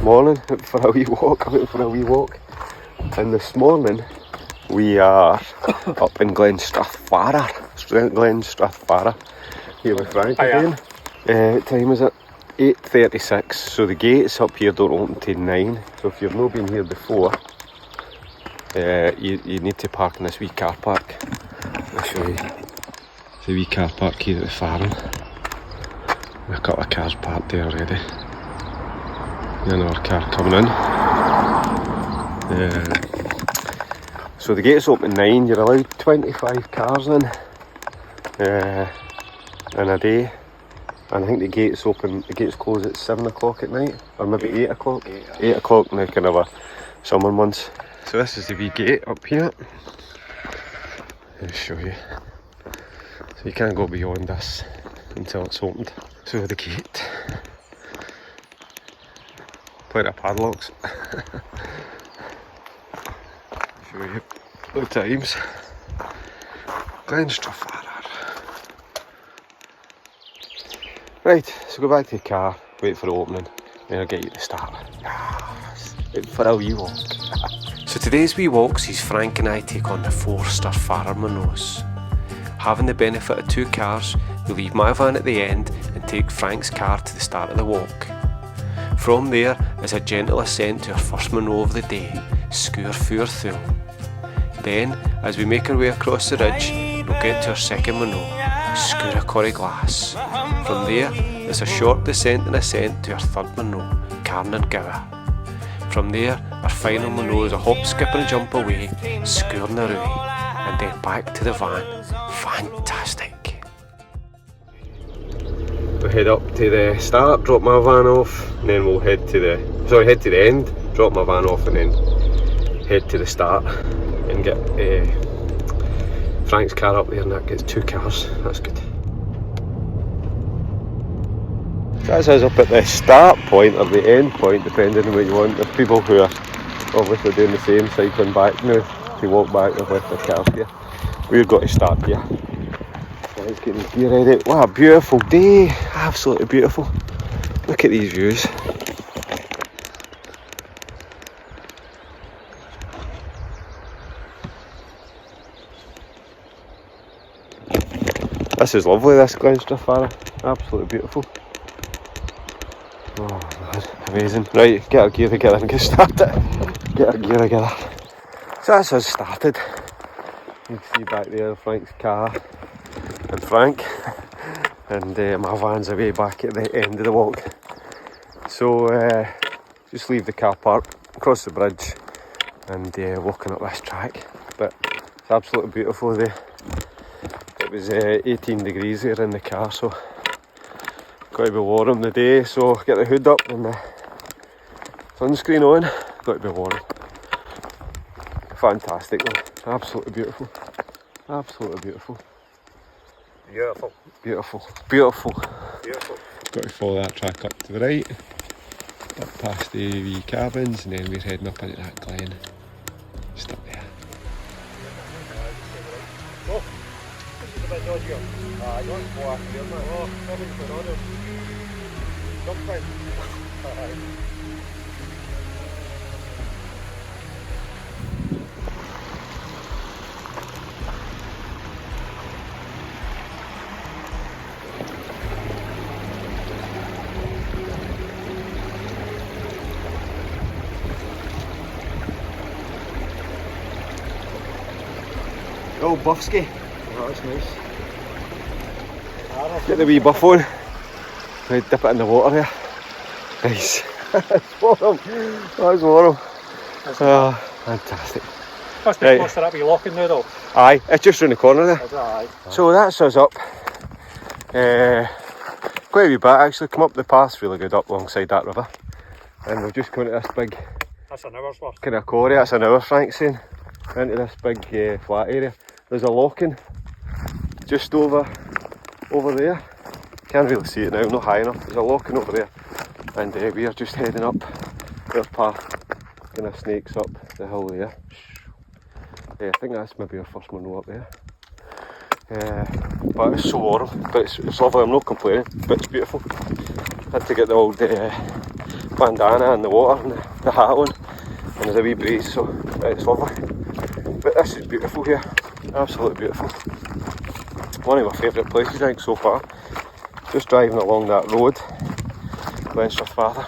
morning, out for a wee walk, and this morning we are up in Glen Strathfarrar, here with Frank again. What time is it? 8:36, so the gates up here don't open till 9, so if you've not been here before, you need to park in this wee car park. I'll show you. It's a wee car park here at the farm. A couple of cars parked there already. Another car coming in. So the gates open at 9, you're allowed 25 cars in a day. And I think the gates close at 7 o'clock at night, or maybe 8 o'clock. 8 o'clock in the kind of a summer months. So this is the wee gate up here. I'll show you. So you can't go beyond this until it's opened. So the gate. Plenty of padlocks. Show you the times. Glen Strathfarrar. Right, so go back to the car, wait for the opening, then I'll get you to start. Yes, out for a wee walk. So today's wee walk sees Frank and I take on the 4 Strathfarrar Munros. Having the benefit of 2 cars, we leave my van at the end and take Frank's car to the start of the walk. From there is a gentle ascent to our first Munro of the day, Strathfarrar through. Then, as we make our way across the ridge, we'll get to our second Munro, Strathfarrar. From there, there's a short descent and ascent to our third Munro, Strathfarrar. From there, our final Munro is a hop, skip and a jump away, Strathfarrar, and then back to the van. Fantastic! We'll head up to the start, drop my van off, and then we'll head to the end, drop my van off, and then head to the start and get Frank's car up there, and that gets 2 cars. That's good. That's us up at the start point or the end point, depending on what you want. There's people who are obviously doing the same, cycling back now to walk back. They've left their cars here. We've got to start here. Let's get the gear ready. What a beautiful day! Absolutely beautiful. Look at these views. This is lovely, this Glen Strathfarrar. Absolutely beautiful. Oh man, amazing. Right, get our gear together and get started. Get our gear together. So that's us started. You can see back there Frank's car and Frank. And my van's away back at the end of the walk. So just leave the car park, cross the bridge and walking up this track. But it's absolutely beautiful there. It was 18 degrees here in the car, so got to be warm the day, so get the hood up and the sunscreen on, got to be warm. Fantastic though, absolutely beautiful. Absolutely beautiful. Beautiful. Beautiful. Beautiful. Beautiful. Got to follow that track up to the right, up past the wee cabins, and then we're heading up into that glen. Just up there. Oh, this is a bit dodgy. I don't go after them. Oh, nothing's going on. Jump fine. Oh, Buffsky. Oh, that's nice. Get the wee buff on. Right, dip it in the water there. Nice. That's warm. That's warm. Fantastic. Must be close to that wee locking now though. Aye, it's just round the corner there. Aye. So that's us up. Quite a wee bit actually. Come up the path really good up alongside that river. And we've just come into this big That's an hour's worth. kind of quarry. That's an hour, Frank's saying. Into this big flat area. There's a lock-in just over there. Can't really see it now, not high enough. There's a lock-in over there, and we are just heading up. Our path kind of snakes up the hill there. I think that's maybe our first Munro up there. But it's so warm, but it's lovely. I'm not complaining, but it's beautiful. Had to get the old bandana in the water and the hat on, and there's a wee breeze, so it's lovely. But this is beautiful here, absolutely beautiful. One of my favourite places I think so far. Just driving along that road, Glen Strathfarrar.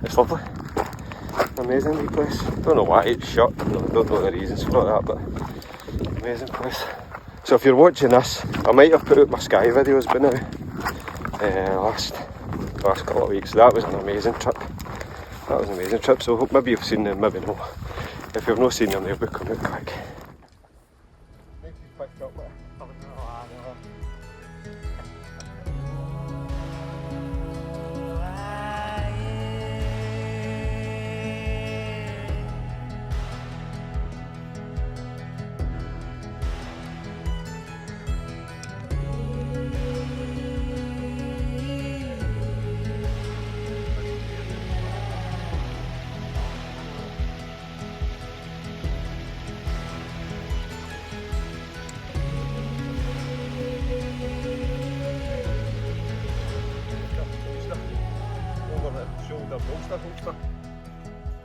It's lovely. Amazing wee place. Don't know why it's shut, don't know the reasons for that, but amazing place. So if you're watching this, I might have put out my Sky videos by now, last couple of weeks. That was an amazing trip. So I hope maybe you've seen them, maybe no. If you've not seen them, they'll be coming quick.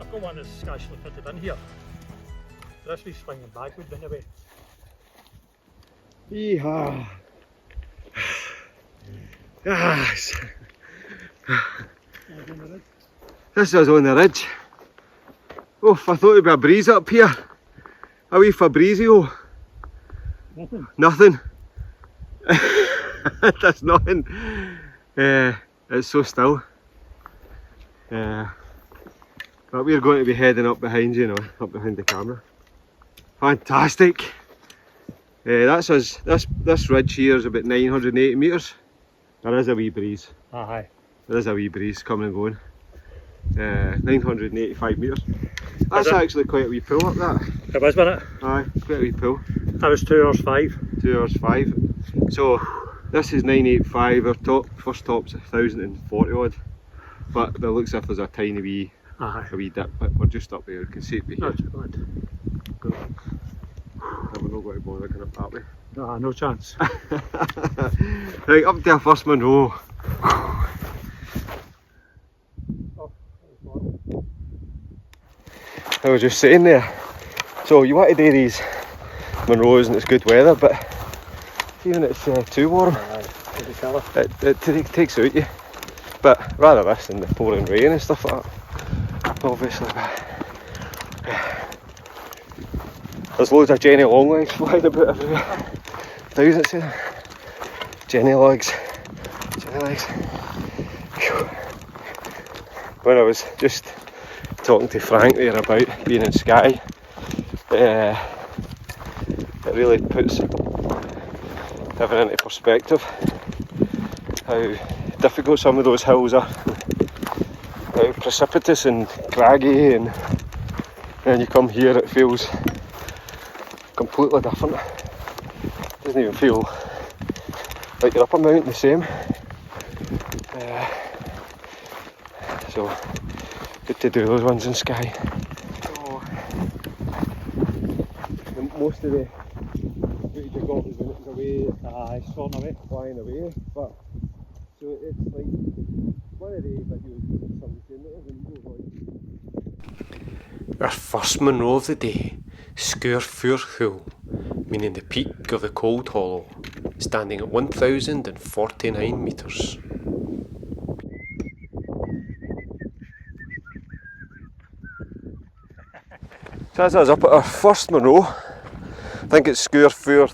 I've got one that's actually fitted in here. So this wee swinging bag would be in the way. Yeehaw! Yes! This is on the ridge. Oh, I thought it'd be a breeze up here. A wee Fabrizio. Nothing. There's nothing. It's so still. But we're going to be heading up behind you, up behind the camera. Fantastic! That's us. This ridge here is about 980 metres. There is a wee breeze. Aye. There is a wee breeze coming and going. 985 metres. That's actually quite a wee pull up that. It was, wasn't it? Aye, quite a wee pull. That was 2 hours 5. 2 hours 5. So this is 985, our first top's 1040 odd. But it looks as if there's a tiny wee, dip, but we're just up there, you can see it here. That's good. Good. We're not going to bother going up that way. No chance. Right, up to our first Munro. I was just saying there, so you want to do these Munros and it's good weather, but even it's too warm, it takes out you. But rather this than the pouring rain and stuff like that, obviously. But there's loads of Jenny Longlegs flying about everywhere. Thousands of them. Jenny legs. Whew. When I was just talking to Frank there about being in Skye, it really puts everything into perspective. How difficult some of those hills are, how precipitous and craggy, and then you come here it feels completely different. It doesn't even feel like you're up a mountain the same. So good to do those ones in Skye. So, most of the footage I got was when it was away, flying away, but so it's like one of the videos somebody saying that our first Munro of the day, Strathfarrar, meaning the peak of the cold hollow, standing at 1,049 metres. So as I was up at our first Munro, I think it's Strathfarrar.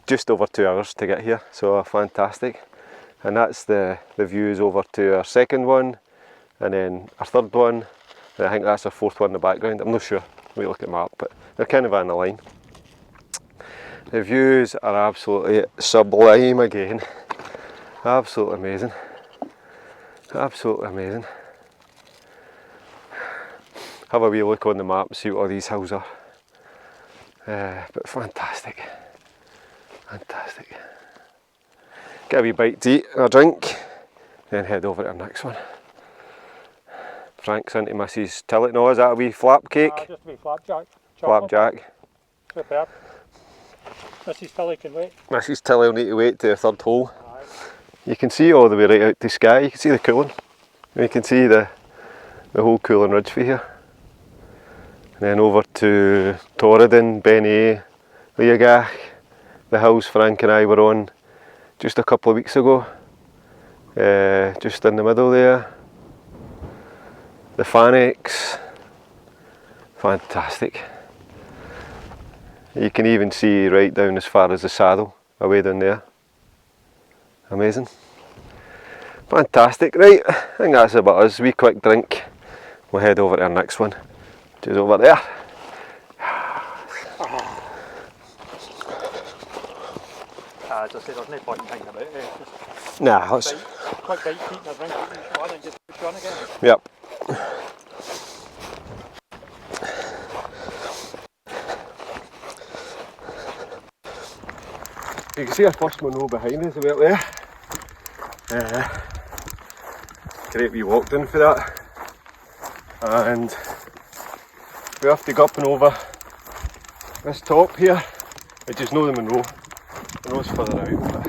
Just over 2 hours to get here, so fantastic. And that's the views over to our second one, and then our third one, and I think that's our fourth one in the background. I'm not sure, we look at the map, but they're kind of in a line. The views are absolutely sublime again. Absolutely amazing. Absolutely amazing. Have a wee look on the map and see what all these hills are. But fantastic. Fantastic. Get a wee bite to eat and a drink, then head over to our next one. Frank's into Mrs. Tillett. No, is that a wee flap cake? Just a wee flapjack. Flapjack. Superb. Mrs. Tilly can wait. Mrs. Tilly will need to wait to the third hole. Aye. You can see all the way right out to Skye. You can see the Coolin. You can see the whole Coolin Ridge for here. And then over to Torridon, Benny, Leagach, the hills Frank and I were on just a couple of weeks ago. Just in the middle there. The Fanex. Fantastic. You can even see right down as far as the saddle, away down there. Amazing. Fantastic. Right, I think that's about us. Wee quick drink. We'll head over to our next one, which is over there. As I said, there's no point in thinking about it. Just Nah, let's... quick bite, eat and a drink, eat and one, and just push on again. Yep. You can see our first Munro behind us about there. Great wee walk down for that. And we have to go up and over this top here, which is not the Munro. Munro's further out, but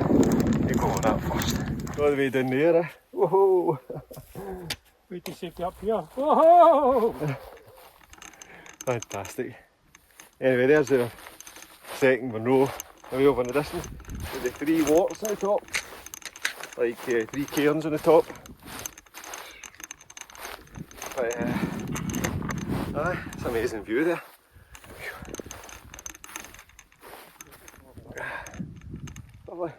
you go over that first. All the way down there, eh? Whoa! Wait to safety up here. Whoa! Fantastic. Anyway, there's the second Munro away over in the distance with the 3 waters on the top, like 3 cairns on the top. But it's an amazing view there. Lovely.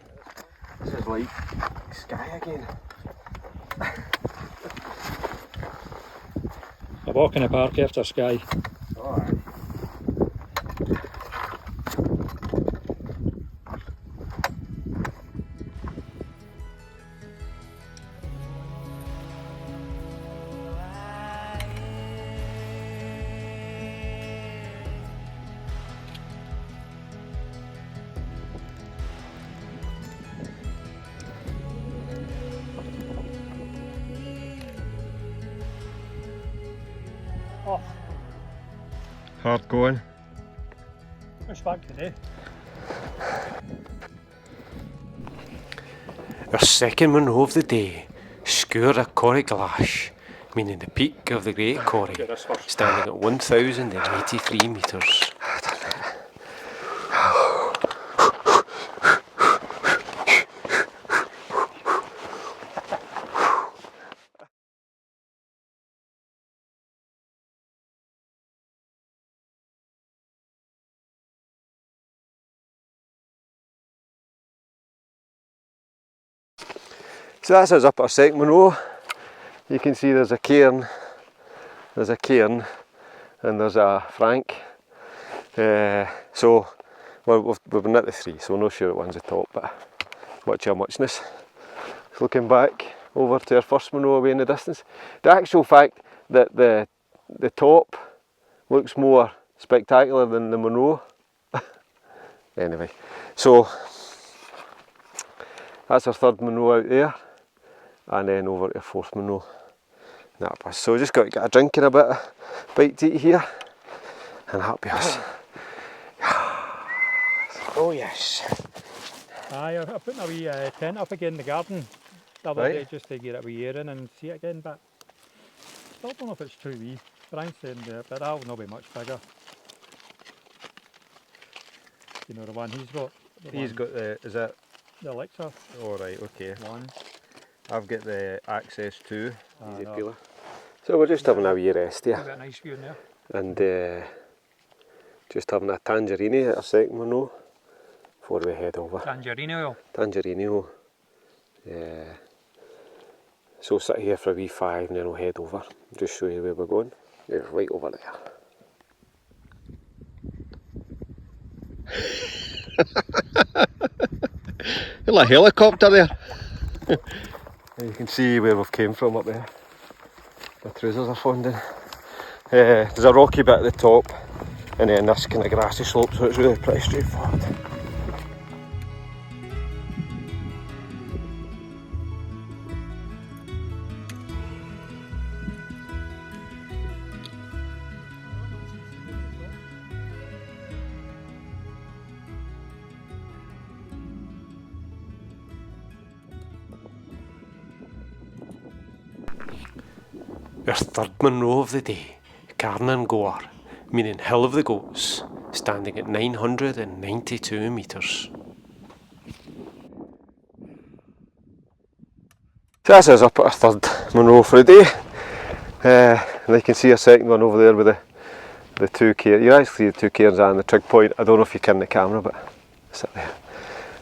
This is like Skye again. A walk in the park after Skye. Alright. Oh, Hard going. push back today. Our second Munro of the day, Sgúr a Corrie Glash, meaning the peak of the Great Corrie, Get this first. standing at 1,083 metres. So that's us up our second Munro. You can see there's a cairn, and there's a Frank. So we've been at the 3, so we're not sure which one's the top, but watch our muchness. Looking back over to our first Munro away in the distance. The actual fact that the top looks more spectacular than the Munro. Anyway, so that's our third Munro out there. And then over to the fourth Munro. So just got to get a drink and a bit of bite to eat here, and that'll be us. Oh yes. Aye, I'm putting a wee tent up again in the garden the other Right. day just to get a wee air in and see it again, but still don't know if it's too wee. Brian's saying there, but that'll not be much bigger. You know the one he's got? He's got the, is that? The Alexa Alright, okay. one. I've got the Access 2 easy no. peeler. So we're just having a wee rest You've here, got a nice view in there. and just having a tangerine at our second Munro before we head over. Tangerine oil. Tangerino. So sit here for a wee 5 and then we'll head over. Just show you where we're going. It's right over there. Like a helicopter there. You can see where we've came from up there. My trousers are falling down. There's a rocky bit at the top, and then this kind of grassy slope, so it's really pretty straightforward. Our third Munro of the day, Carnan Goar, meaning Hill of the Goats, standing at 992 metres. So that's us up at our third Munro for the day. And you can see a second one over there with the two cairns. You actually see the two cairns and the trig point. I don't know if you can in the camera, but it's up there.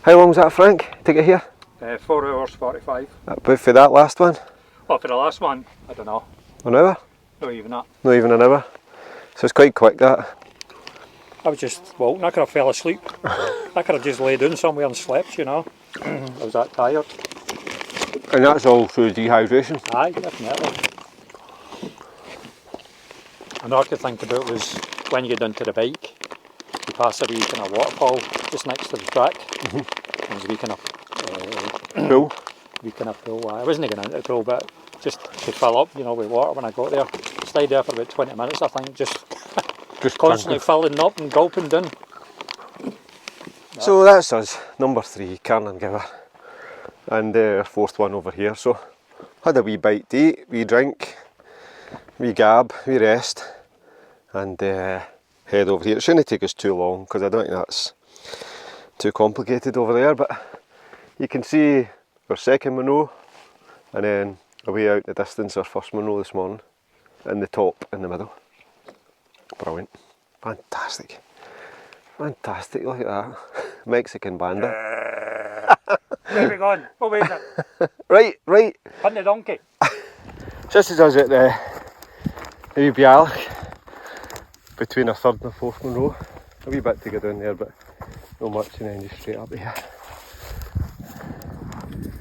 How long was that, Frank? Take it here? 4 hours 45. About for that last one? Well, for the last one, I don't know. An hour? Not even that. Not even an hour. So it's quite quick, that. I was just walking, I could have fell asleep. I could have just laid down somewhere and slept, you know. I was that tired. And that's all through dehydration? Aye, definitely. Another thing to think about was when you get down to the bike, you pass a wee kind of waterfall just next to the track. There's a wee kind of Pool? Wee kind of pool. I wasn't going into the pool, but just to fill up, you know, with water when I got there. Stayed there for about 20 minutes, I think, just constantly filling up and gulping down. So that's us, number 3, Carnan Giver. And our fourth one over here. So had a wee bite to eat, wee drink, wee gab, wee rest, and head over here. It shouldn't take us too long because I don't think that's too complicated over there, but you can see our second Munro, and then away out in the distance our first Munro this morning, in the top in the middle. Brilliant. Fantastic. Fantastic, look at that. Mexican bandit. Where we going? Oh, wait a minute. Right. Hunt the donkey. Just as us at the wee Bialach, between our third and our fourth Munro. A wee bit to go down there, but not much, and then just straight up here.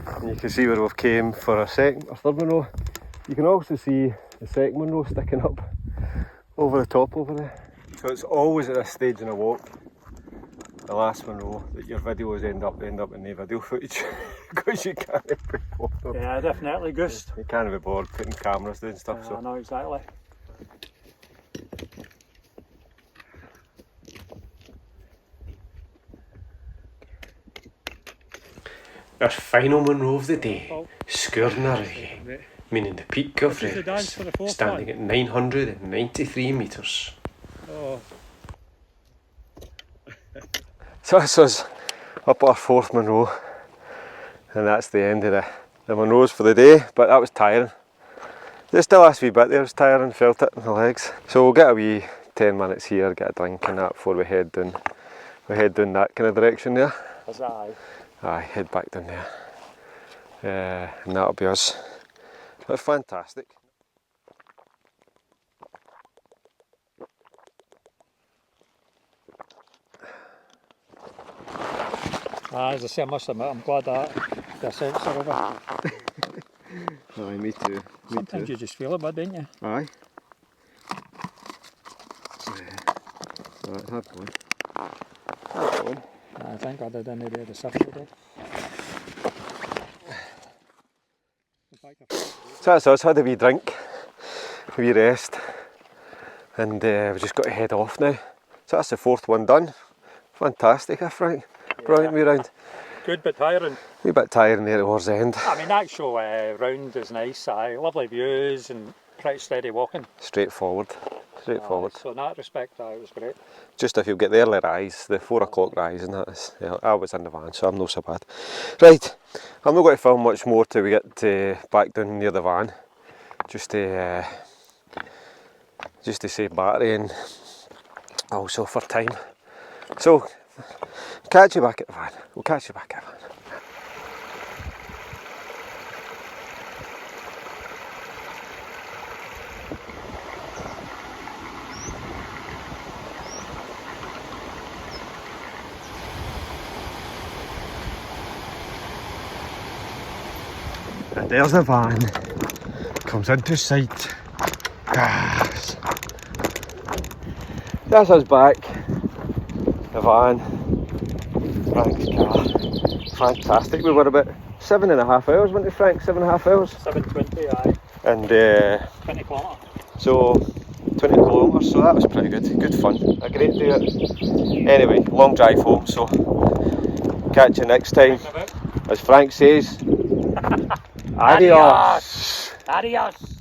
And you can see where we've came for our third Munro. You can also see the second Munro sticking up over the top over there. So it's always at this stage in a walk, the last Munro, that your videos end up in the video footage because you can't be bothered. Yeah, definitely, Gust. You can't be bored putting cameras down and stuff. I know exactly. Our final Munro of the day, Strathfarrar, meaning the peak of Redness, standing at 993 metres. Oh. So that's us up our fourth Munro, and that's the end of the Munros for the day, but that was tiring. Just the last wee bit there was tiring, felt it in the legs. So we'll get a wee 10 minutes here, get a drink and that before we head down that kind of direction there. Was that aye? Aye, head back down there. And that'll be us. But fantastic. As I say, I must admit, I'm glad that the scents are over. Aye, me too. Sometimes you just feel it, bud, don't you? Aye. Right, have one. Have one. I think I did any day the stuff I did. So that's us, had a wee drink, a wee rest, and we've just got to head off now. So that's the fourth one done. Fantastic, Frank. Brilliant wee round. Good but tiring. Wee bit tiring there towards the end. I mean, the actual round is nice, lovely views and pretty steady walking. Straightforward. So in that respect, it was great. Just if you get the early rise, the 4 o'clock rise, and that is, I was in the van, so I'm not so bad. Right, I'm not going to film much more till we get back down near the van, just to save battery and also for time. So, catch you back at the van. We'll catch you back at the van. And there's the van, comes into sight. Yes. That's us back, the van, Frank's car. Fantastic, we were about 7.5 hours, weren't we, Frank? 7.5 hours? 7:20, aye. And 20 kilometres. so 20 kilometres, so that was pretty good fun, a great day. Anyway, long drive home, so catch you next time. As Frank says, adios. Adios.